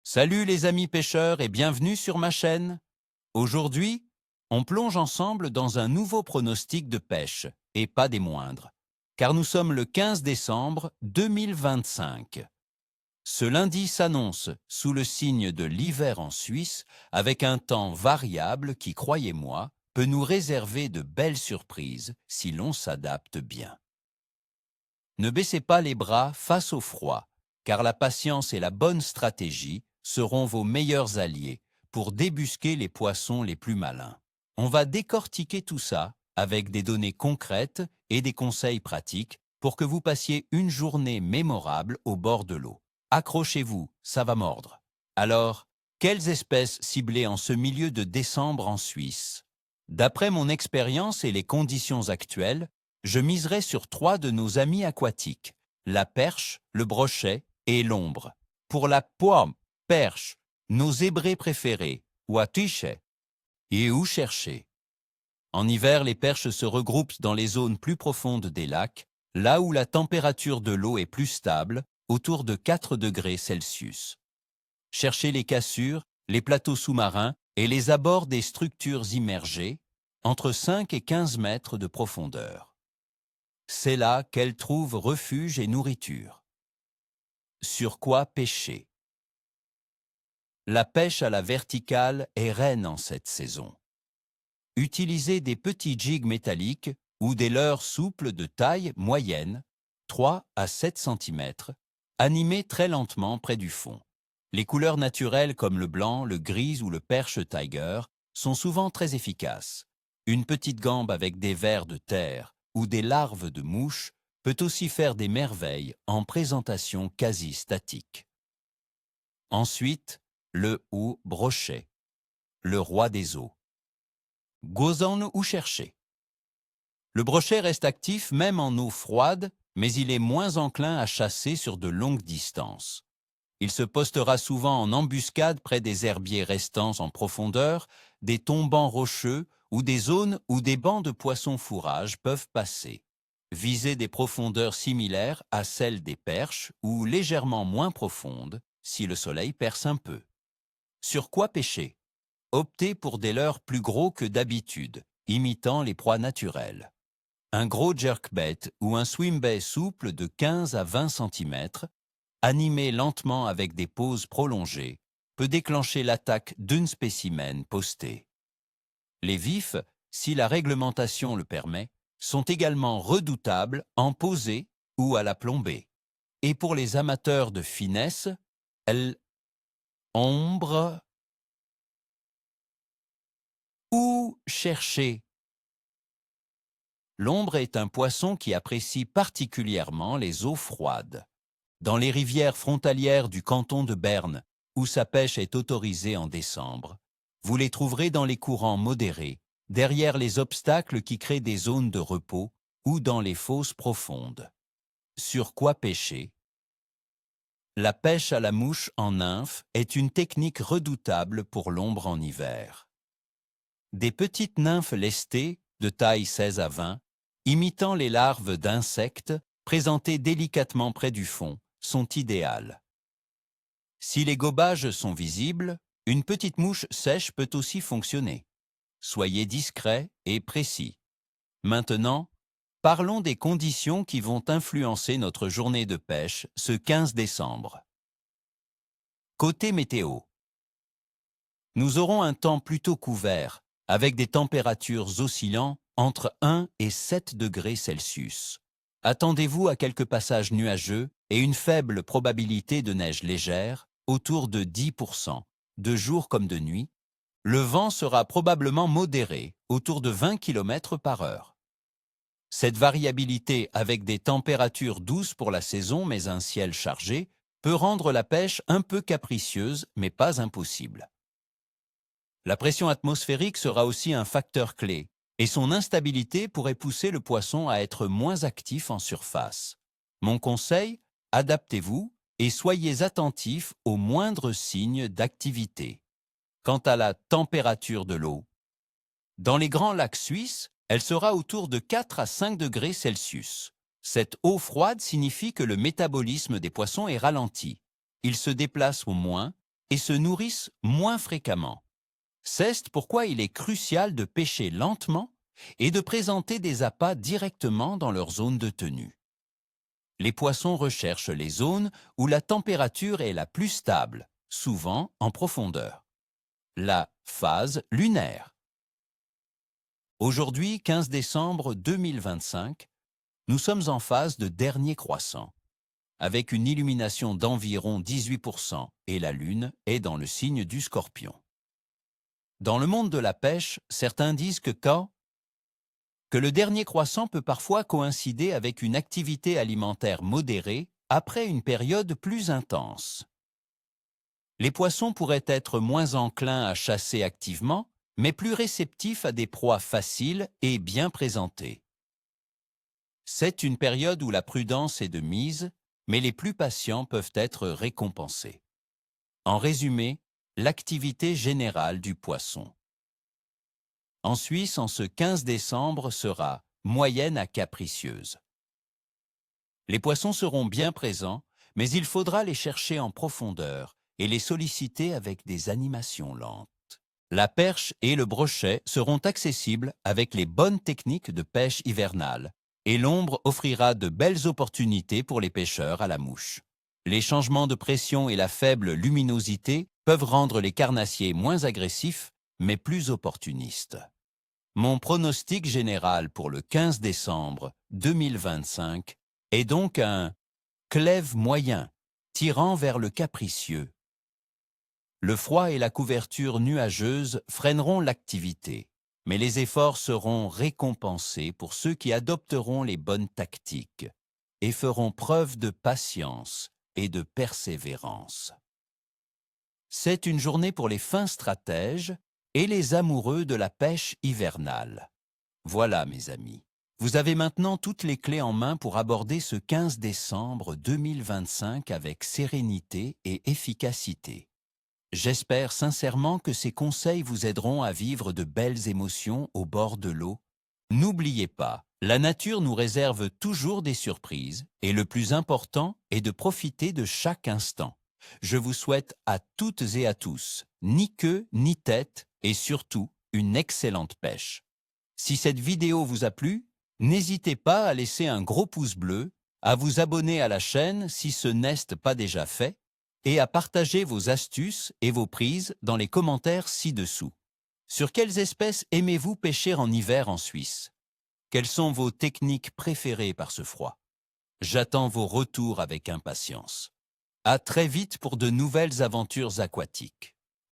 Salut les amis pêcheurs et bienvenue sur ma chaîne. Aujourd'hui, on plonge ensemble dans un nouveau pronostic de pêche, et pas des moindres, car nous sommes le 15 décembre 2025. Ce lundi s'annonce sous le signe de l'hiver en Suisse, avec un temps variable qui, croyez-moi, peut nous réserver de belles surprises si l'on s'adapte bien. Ne baissez pas les bras face au froid, car la patience et la bonne stratégie seront vos meilleurs alliés pour débusquer les poissons les plus malins. On va décortiquer tout ça avec des données concrètes et des conseils pratiques pour que vous passiez une journée mémorable au bord de l'eau. Accrochez-vous, ça va mordre. Alors, quelles espèces cibler en ce milieu de décembre en Suisse? D'après mon expérience et les conditions actuelles, je miserai sur 3 de nos amis aquatiques, la perche, le brochet et l'ombre. Pour la pomme, perche, nos zébrés préférés, ouatichet, et où chercher. En hiver, les perches se regroupent dans les zones plus profondes des lacs, là où la température de l'eau est plus stable, autour de 4 degrés Celsius. Cherchez les cassures, les plateaux sous-marins et les abords des structures immergées, entre 5 et 15 mètres de profondeur. C'est là qu'elles trouvent refuge et nourriture. Sur quoi pêcher? La pêche à la verticale est reine en cette saison. Utilisez des petits jigs métalliques ou des leurres souples de taille moyenne, 3 à 7 cm, animés très lentement près du fond. Les couleurs naturelles comme le blanc, le gris ou le perche tiger sont souvent très efficaces. Une petite gambe avec des vers de terre ou des larves de mouches peut aussi faire des merveilles en présentation quasi statique. Ensuite, le ou brochet, le roi des eaux. Gozan ou chercher. Le brochet reste actif même en eau froide, mais il est moins enclin à chasser sur de longues distances. Il se postera souvent en embuscade près des herbiers restants en profondeur, des tombants rocheux ou des zones où des bancs de poissons fourrage peuvent passer. Visez des profondeurs similaires à celles des perches ou légèrement moins profondes si le soleil perce un peu. Sur quoi pêcher? Optez pour des leurres plus gros que d'habitude, imitant les proies naturelles. Un gros jerkbait ou un swimbait souple de 15 à 20 cm, animé lentement avec des pauses prolongées, peut déclencher l'attaque d'un spécimen posté. Les vifs, si la réglementation le permet, sont également redoutables en posée ou à la plombée. Et pour les amateurs de finesse, ombre ou chercher. L'ombre est un poisson qui apprécie particulièrement les eaux froides. Dans les rivières frontalières du canton de Berne, où sa pêche est autorisée en décembre, vous les trouverez dans les courants modérés, derrière les obstacles qui créent des zones de repos ou dans les fosses profondes. Sur quoi pêcher? La pêche à la mouche en nymphe est une technique redoutable pour l'ombre en hiver. Des petites nymphes lestées, de taille 16 à 20, imitant les larves d'insectes, présentées délicatement près du fond, sont idéales. Si les gobages sont visibles, une petite mouche sèche peut aussi fonctionner. Soyez discret et précis. Maintenant, parlons des conditions qui vont influencer notre journée de pêche ce 15 décembre. Côté météo. Nous aurons un temps plutôt couvert, avec des températures oscillant entre 1 et 7 degrés Celsius. Attendez-vous à quelques passages nuageux et une faible probabilité de neige légère, autour de 10%, de jour comme de nuit. Le vent sera probablement modéré, autour de 20 km/h. Cette variabilité avec des températures douces pour la saison mais un ciel chargé peut rendre la pêche un peu capricieuse mais pas impossible. La pression atmosphérique sera aussi un facteur clé, et son instabilité pourrait pousser le poisson à être moins actif en surface. Mon conseil, adaptez-vous et soyez attentifs aux moindres signes d'activité. Quant à la température de l'eau, dans les grands lacs suisses, elle sera autour de 4 à 5 degrés Celsius. Cette eau froide signifie que le métabolisme des poissons est ralenti. Ils se déplacent au moins et se nourrissent moins fréquemment. C'est pourquoi il est crucial de pêcher lentement et de présenter des appâts directement dans leur zone de tenue. Les poissons recherchent les zones où la température est la plus stable, souvent en profondeur. La phase lunaire. Aujourd'hui, 15 décembre 2025, nous sommes en phase de dernier croissant, avec une illumination d'environ 18% et la Lune est dans le signe du Scorpion. Dans le monde de la pêche, certains disent que le dernier croissant peut parfois coïncider avec une activité alimentaire modérée après une période plus intense. Les poissons pourraient être moins enclins à chasser activement, mais plus réceptifs à des proies faciles et bien présentées. C'est une période où la prudence est de mise, mais les plus patients peuvent être récompensés. En résumé, l'activité générale du poisson. En Suisse, en ce 15 décembre sera moyenne à capricieuse. Les poissons seront bien présents, mais il faudra les chercher en profondeur et les solliciter avec des animations lentes. La perche et le brochet seront accessibles avec les bonnes techniques de pêche hivernale et l'ombre offrira de belles opportunités pour les pêcheurs à la mouche. Les changements de pression et la faible luminosité peuvent rendre les carnassiers moins agressifs, mais plus opportunistes. Mon pronostic général pour le 15 décembre 2025 est donc un clève moyen, tirant vers le capricieux. Le froid et la couverture nuageuse freineront l'activité, mais les efforts seront récompensés pour ceux qui adopteront les bonnes tactiques et feront preuve de patience et de persévérance. C'est une journée pour les fins stratèges et les amoureux de la pêche hivernale. Voilà, mes amis. Vous avez maintenant toutes les clés en main pour aborder ce 15 décembre 2025 avec sérénité et efficacité. J'espère sincèrement que ces conseils vous aideront à vivre de belles émotions au bord de l'eau. N'oubliez pas, la nature nous réserve toujours des surprises et le plus important est de profiter de chaque instant. Je vous souhaite à toutes et à tous, ni queue ni tête et surtout une excellente pêche. Si cette vidéo vous a plu, n'hésitez pas à laisser un gros pouce bleu, à vous abonner à la chaîne si ce n'est pas déjà fait, et à partager vos astuces et vos prises dans les commentaires ci-dessous. Sur quelles espèces aimez-vous pêcher en hiver en Suisse? Quelles sont vos techniques préférées par ce froid? J'attends vos retours avec impatience. À très vite pour de nouvelles aventures aquatiques.